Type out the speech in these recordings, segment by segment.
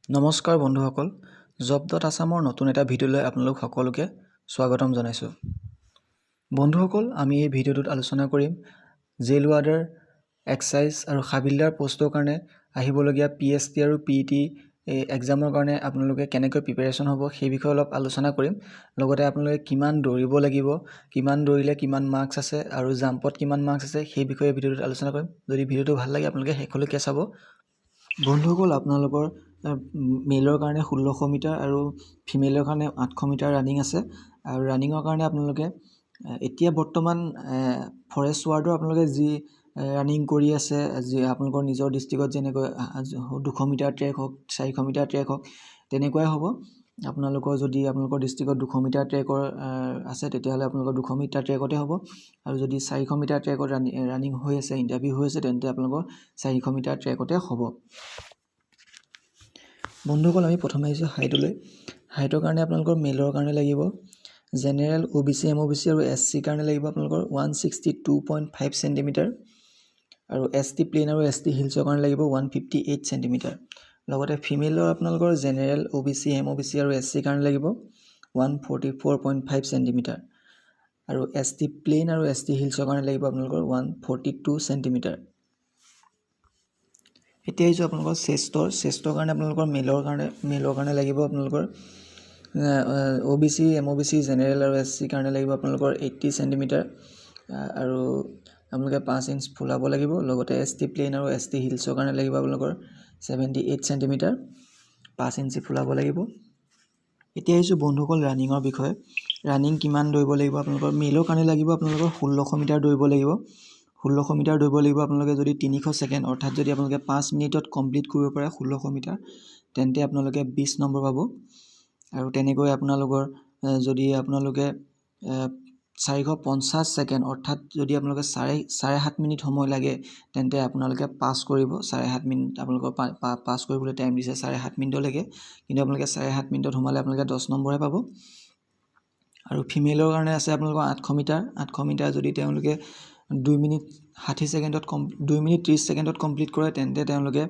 নমস্কাৰ বন্ধুসকল, জব.আছামৰ নতুন এটা ভিডিঅ'লৈ আপোনালোক সকলোকে স্বাগতম জনাইছোঁ। বন্ধুসকল, আমি এই ভিডিঅ'টোত আলোচনা কৰিম জেল ৱাৰ্ডাৰ, এক্সাইজ আৰু হাবিলদাৰ পোষ্টৰ কাৰণে আহিবলগীয়া PST আৰু PET এক্সামৰ কাৰণে আপোনালোকে কেনেকৈ প্ৰিপেৰেশ্যন হ'ব সেই বিষয়ে অলপ আলোচনা কৰিম। লগতে আপোনালোকে কিমান দৌৰিব লাগিব, কিমান দৌৰিলে কিমান মাৰ্কছ আছে আৰু জাম্পত কিমান মাৰ্কছ আছে সেই বিষয়ে ভিডিঅ'টোত আলোচনা কৰিম। যদি ভিডিঅ'টো ভাল লাগে আপোনালোকে শেষলৈকে চাব। বন্ধুসকল, আপোনালোকৰ মেলৰ কাৰণে 1600 মিটাৰ আৰু ফিমেলৰ কাৰণে 800 মিটাৰ ৰানিং আছে। আৰু ৰানিঙৰ কাৰণে আপোনালোকে এতিয়া বৰ্তমান ফৰেষ্ট ৱাৰ্ডৰ আপোনালোকে যি ৰানিং কৰি আছে, যি আপোনালোকৰ নিজৰ ডিষ্ট্ৰিক্টত যেনেকৈ 200 মিটাৰ ট্ৰেক হওক, 400 মিটাৰ ট্ৰেক হওক, তেনেকুৱাই হ'ব। আপোনালোকৰ যদি আপোনালোকৰ ডিষ্ট্ৰিক্টত 200 মিটাৰ ট্ৰেকৰ আছে, তেতিয়াহ'লে আপোনালোকৰ 200 মিটাৰ ট্ৰেকতে হ'ব। আৰু যদি 400 মিটাৰ ট্ৰেকত ৰানিং হৈ আছে, ইণ্টাৰভিউ হৈ আছে, তেন্তে আপোনালোকৰ 400 মিটাৰ ট্ৰেকতে হ'ব। বন্ধুসকল, আমি প্ৰথমে আহিছোঁ হাইটলৈ। হাইটৰ কাৰণে আপোনালোকৰ মেলৰ কাৰণে লাগিব জেনেৰেল, OBC, MOBC আৰু SC কাৰণে লাগিব আপোনালোকৰ 162.5 চেণ্টিমিটাৰ আৰু ST প্লেইন আৰু ST হিলছৰ কাৰণে লাগিব 158 চেণ্টিমিটাৰ। লগতে ফিমেলৰ আপোনালোকৰ জেনেৰেল, OBC, MOBC আৰু SC কাৰণে লাগিব 144.5 চেণ্টিমিটাৰ আৰু ST প্লেইন আৰু ST হিলছৰ কাৰণে লাগিব আপোনালোকৰ 142 চেণ্টিমিটাৰ। এতিয়া আহিছোঁ আপোনালোকৰ চেষ্টৰ কাৰণে আপোনালোকৰ মেলৰ কাৰণে লাগিব আপোনালোকৰ OBC, MOBC, জেনেৰেল আৰু SC কাৰণে লাগিব আপোনালোকৰ 80 চেণ্টিমিটাৰ আৰু আপোনালোকে 5 ইঞ্চ ফুলাব লাগিব। লগতে ST প্লেইন আৰু ST হিলছৰ কাৰণে লাগিব আপোনালোকৰ 78 চেণ্টিমিটাৰ, 5 ইঞ্চি ফুলাব লাগিব। এতিয়া আহিছোঁ বন্ধুসকল ৰানিঙৰ বিষয়ে। ৰানিং কিমান দৌৰিব লাগিব আপোনালোকৰ মেলৰ কাৰণে লাগিব আপোনালোকৰ 1600 মিটাৰ দৌৰিব লাগিব। 1600 মিটাৰ দৌৰিব লাগিব আপোনালোকে যদি 300 ছেকেণ্ড, অৰ্থাৎ যদি আপোনালোকে 5 মিনিটত কমপ্লিট কৰিব পাৰে 1600 মিটাৰ, তেন্তে আপোনালোকে 20 নম্বৰ পাব। আৰু তেনেকৈ আপোনালোকৰ যদি আপোনালোকে 450 ছেকেণ্ড, অৰ্থাৎ যদি আপোনালোকে 7.5 মিনিট সময় লাগে, তেন্তে আপোনালোকে পাছ কৰিব। 7.5 মিনিট আপোনালোকৰ পাছ কৰিবলৈ টাইম দিছে 7.5 মিনিটলৈকে, কিন্তু আপোনালোকে 7.5 মিনিটত সোমালে আপোনালোকে 10 নম্বৰহে পাব। আৰু ফিমেলৰ কাৰণে আছে আপোনালোকৰ 800 মিটাৰ। 800 মিটাৰ যদি তেওঁলোকে 2 মিনিট 30 ছেকেণ্ডত 2 মিনিট 30 ছেকেণ্ডত কমপ্লিট কৰে, তেন্তে তেওঁলোকে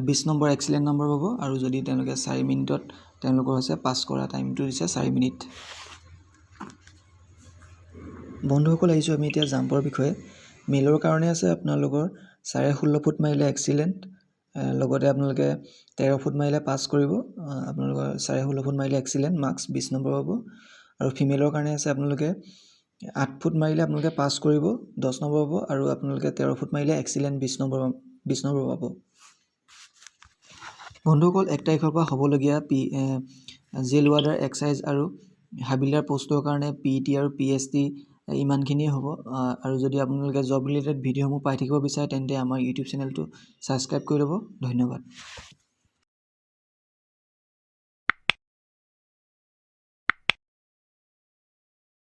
20 নম্বৰ এক্সিলেণ্ট নম্বৰ পাব। আৰু যদি তেওঁলোকে 4 মিনিটত তেওঁলোকৰ হৈছে পাছ কৰা টাইমটো দিছে 4 মিনিট। বন্ধুসকল, আহিছোঁ আমি এতিয়া জাম্পৰ বিষয়ে। মেলৰ কাৰণে আছে আপোনালোকৰ 16.5 ফুট মাৰিলে এক্সিলেণ্ট, লগতে আপোনালোকে 13 ফুট মাৰিলে পাছ কৰিব। আপোনালোকৰ 16.5 ফুট মাৰিলে এক্সিলেণ্ট, মাৰ্কছ 20 নম্বৰ পাব। আৰু ফিমেলৰ কাৰণে আছে আপোনালোকে 8 ফুট মাৰিলে আপোনালোকে পাছ কৰিব, 10 নম্বৰ পাব। আৰু আপোনালোকে 13 ফুট মাৰিলে এক্সিলেণ্ট, 20 নম্বৰ পাব। বন্ধুসকল, 1 তাৰিখৰ পৰা হ'বলগীয়া জেল ৱাৰ্ডাৰ, এক্সাইজ আৰু হাবিলদাৰ পোষ্টৰ কাৰণে PET আৰু PST ইমানখিনিয়ে হ'ব। আৰু যদি আপোনালোকে জব ৰিলেটেড ভিডিঅ'সমূহ পাই থাকিব বিচাৰে, তেন্তে আমাৰ ইউটিউব চেনেলটো ছাবস্ক্ৰাইব কৰি ল'ব। ধন্যবাদ।